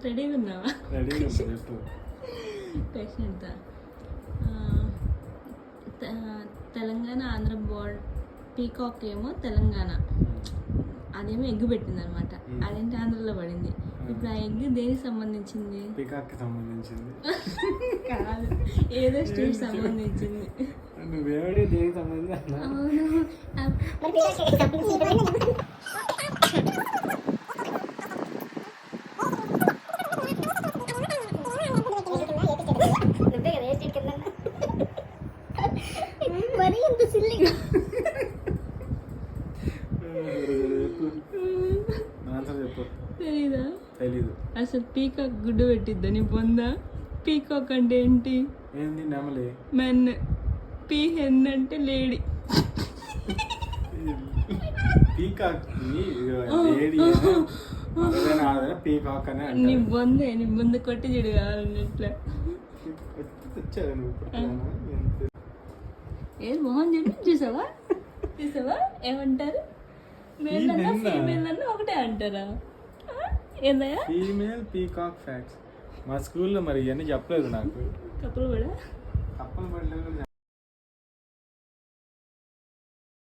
రెడీగా ఉన్నావా? రెడీగా చెప్పు. Patient Telangana Andhra board peacock ఏమో తెలంగాణ, అదేమో ఎగ్గు పెట్టింది అనమాట. అదేంటి ఆంధ్రలో పడింది. ఇప్పుడు ఆ ఎగ్ దేనికి సంబంధించింది? పీకాక్ కి సంబంధించింది కాదు, ఏదో స్టేట్ సంబంధించింది. నువ్వేడి దేనికి సంబంధించి? అవును. మరి ఎంత సిల్లిగా చెప్పు. తెలీదా? తెలీదు. అసలు పీకాక్ గుడ్డు పెట్టిద్దా నీ బొందా? పీకాక్ అంటే ఏంటి? ఏంది? నెమలి. మెన్. పీ హెన్ అంటే లేడీ. పీకాక్ లేడీ పీకాక్ అని నీ బొంద కొట్టి చెడు కావాలన్నట్లా. వచ్చాడు నువ్వు. ఏది మొహం చూసావా? ఏమంటారు? మేల్ అన్నా ఫీమేల్ అన్నా ఒకటే అంటారా? ఏందయ్యా? Female peacock facts. మా స్కూల్లో మరి ఇవన్నీ చెప్పలేదు నాకు. కప్పులు కూడా కప్పలు పడలేదు.